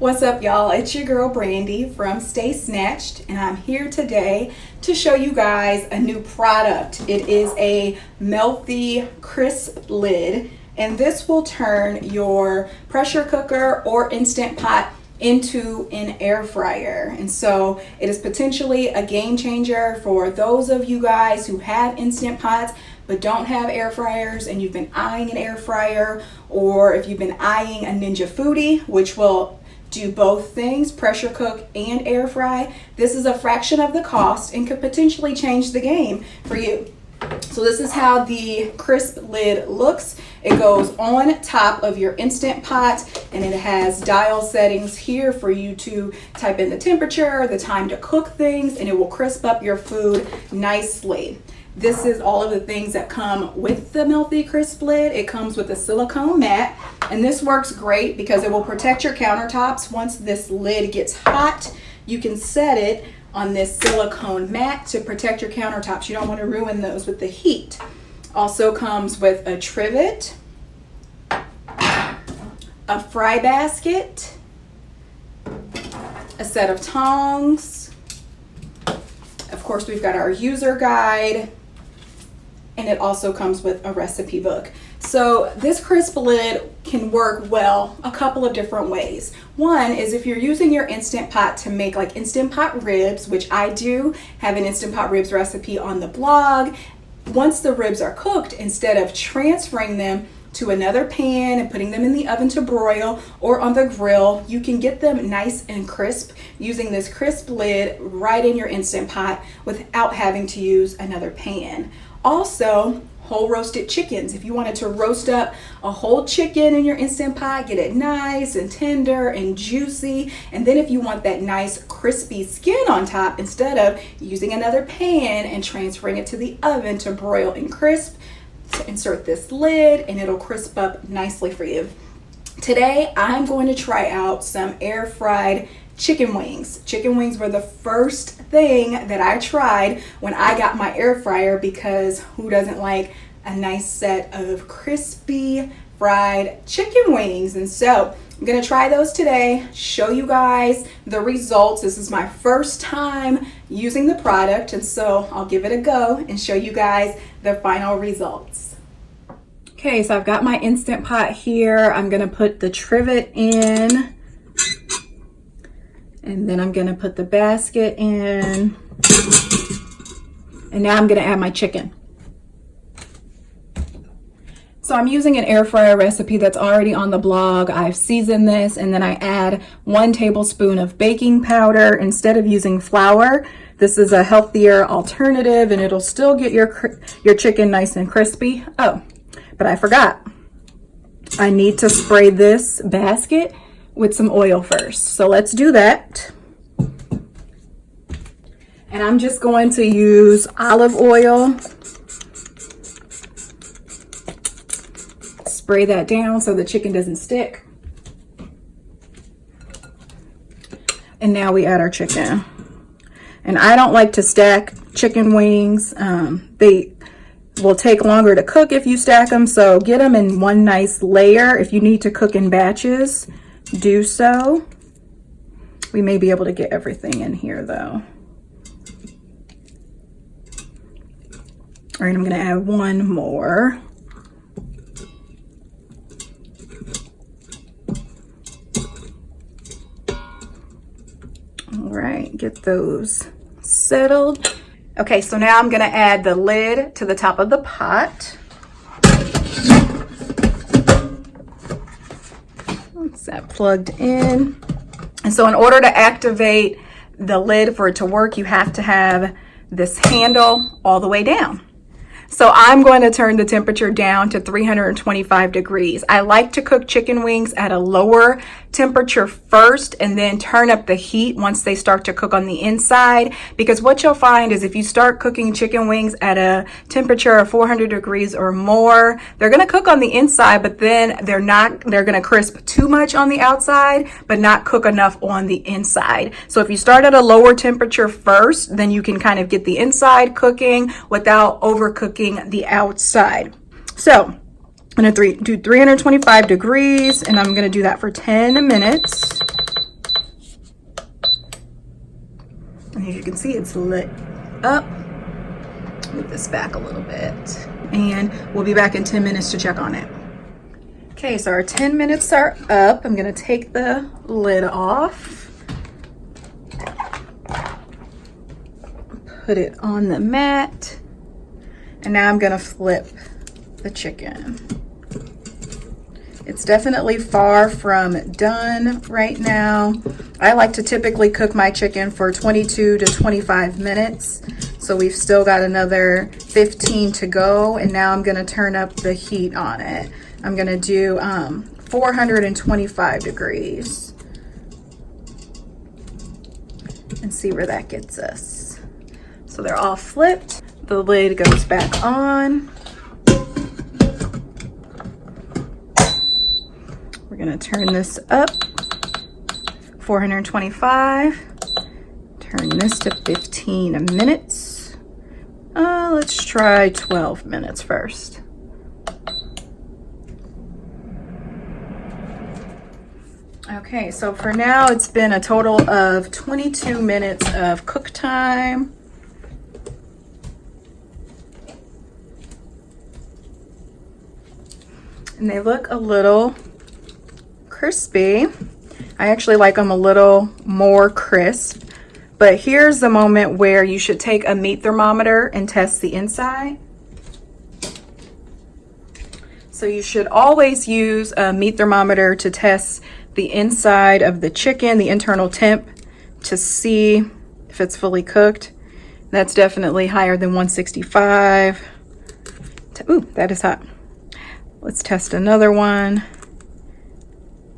What's up, y'all? It's your girl Brandy from Stay Snatched, and I'm here today to show you guys a new product. It is a Mealthy CrispLid, and this will turn your pressure cooker or Instant Pot into an air fryer. And so it is potentially a game changer for those of you guys who have Instant Pots but don't have air fryers, and you've been eyeing an air fryer, or if you've been eyeing a Ninja Foodie, which will do both things, pressure cook and air fry. This is a fraction of the cost and could potentially change the game for you. So this is how the CrispLid looks. It goes on top of your Instant Pot, and it has dial settings here for you to type in the temperature, the time to cook things, and it will crisp up your food nicely. This is all of the things that come with the Mealthy CrispLid. It comes with a silicone mat, and this works great because it will protect your countertops. Once this lid gets hot, you can set it on this silicone mat to protect your countertops. You don't want to ruin those with the heat. Also comes with a trivet, a fry basket, a set of tongs. Of course, we've got our user guide, and it also comes with a recipe book. So this CrispLid can work well a couple of different ways. One is if you're using your Instant Pot to make like Instant Pot ribs, which I do have an Instant Pot ribs recipe on the blog. Once the ribs are cooked, instead of transferring them to another pan and putting them in the oven to broil or on the grill, you can get them nice and crisp using this CrispLid right in your Instant Pot without having to use another pan. Also, whole roasted chickens. If you wanted to roast up a whole chicken in your Instant Pot, get it nice and tender and juicy, and then if you want that nice crispy skin on top, instead of using another pan and transferring it to the oven to broil and crisp, insert this lid and it'll crisp up nicely for you. Today, I'm going to try out some air fried chicken wings. Chicken wings were the first thing that I tried when I got my air fryer, because who doesn't like a nice set of crispy fried chicken wings? And so I'm gonna try those today, show you guys the results. This is my first time using the product, and so I'll give it a go and show you guys the final results. Okay, so I've got my Instant Pot here. I'm gonna put the trivet in, and then I'm gonna put the basket in, and now I'm gonna add my chicken. So I'm using an air fryer recipe that's already on the blog. I've seasoned this, and then I add 1 tablespoon of baking powder instead of using flour. This is a healthier alternative, and it'll still get your chicken nice and crispy. Oh, but I forgot. I need to spray this basket with some oil first. So let's do that. And I'm just going to use olive oil. Spray that down so the chicken doesn't stick. And now we add our chicken. And I don't like to stack chicken wings. They will take longer to cook if you stack them, so get them in one nice layer. If you need to cook in batches, do so. We may be able to get everything in here though. All right, I'm gonna add 1 more. All right, get those settled. Okay, so now I'm gonna add the lid to the top of the pot. That's that plugged in. And so in order to activate the lid for it to work, you have to have this handle all the way down. So I'm going to turn the temperature down to 325 degrees. I like to cook chicken wings at a lower temperature first and then turn up the heat once they start to cook on the inside, because what you'll find is if you start cooking chicken wings at a temperature of 400 degrees or more, they're going to cook on the inside, but then they're going to crisp too much on the outside but not cook enough on the inside. So if you start at a lower temperature first, then you can kind of get the inside cooking without overcooking the outside. So I'm going to do 325 degrees, and I'm going to do that for 10 minutes. And as you can see, it's lit up. Move this back a little bit. And we'll be back in 10 minutes to check on it. Okay, so our 10 minutes are up. I'm gonna take the lid off. Put it on the mat. And now I'm gonna flip the chicken. It's definitely far from done right now. I like to typically cook my chicken for 22 to 25 minutes. So we've still got another 15 to go. And now I'm gonna turn up the heat on it. I'm gonna do 425 degrees. And see where that gets us. So they're all flipped. The lid goes back on. We're gonna turn this up, 425. Turn this to 15 minutes. Let's try 12 minutes first. Okay, so for now it's been a total of 22 minutes of cook time. And they look a little crispy. I actually like them a little more crisp, but here's the moment where you should take a meat thermometer and test the inside. So you should always use a meat thermometer to test the inside of the chicken, the internal temp, to see if it's fully cooked. That's definitely higher than 165. Ooh, that is hot. Let's test another one.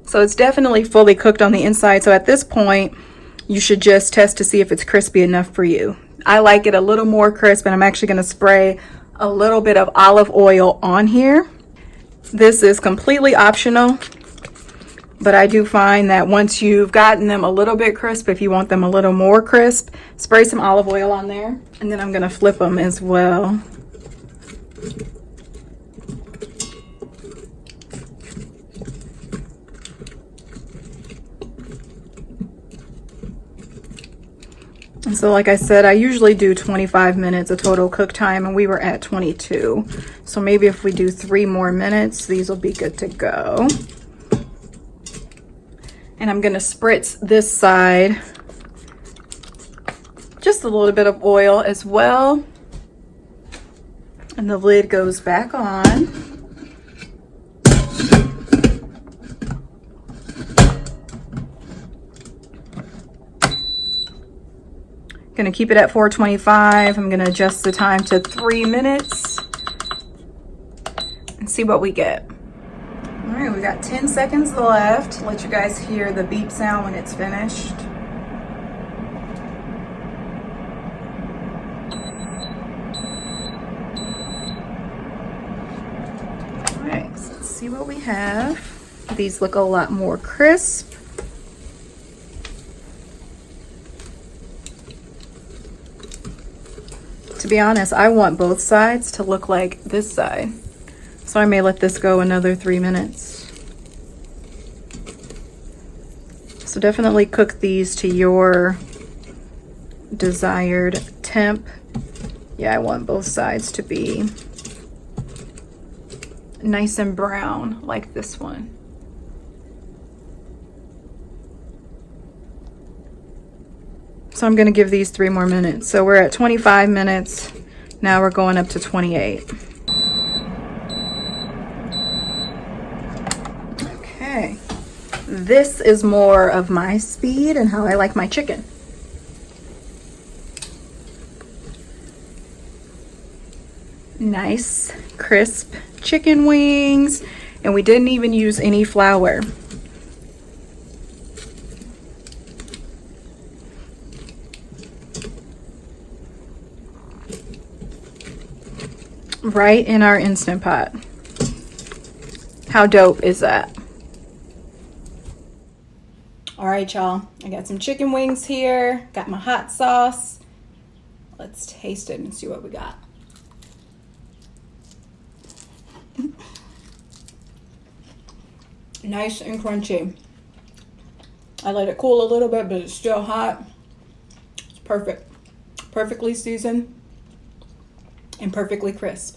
So it's definitely fully cooked on the inside. So at this point, you should just test to see if it's crispy enough for you. I like it a little more crisp, and I'm actually gonna spray a little bit of olive oil on here. This is completely optional, but I do find that once you've gotten them a little bit crisp, if you want them a little more crisp, spray some olive oil on there. And then I'm gonna flip them as well. And so like I said, I usually do 25 minutes of total cook time, and we were at 22. So maybe if we do 3 more minutes, these will be good to go. And I'm gonna spritz this side just a little bit of oil as well. And the lid goes back on. Gonna keep it at 425. I'm gonna adjust the time to 3 minutes and see what we get. All right, we got 10 seconds left. Let you guys hear the beep sound when it's finished. All right, so let's see what we have. These look a lot more crisp. To be honest, I want both sides to look like this side. So I may let this go another 3 minutes. So definitely cook these to your desired temp. Yeah, I want both sides to be nice and brown like this one. So I'm gonna give these 3 more minutes. So we're at 25 minutes. Now we're going up to 28. Okay. This is more of my speed and how I like my chicken. Nice, crisp chicken wings. And we didn't even use any flour. Right in our Instant Pot. How dope is that? All right, y'all. I got some chicken wings here. Got my hot sauce. Let's taste it and see what we got. Nice and crunchy. I let it cool a little bit, but it's still hot. It's Perfect. Perfectly seasoned and perfectly crisp.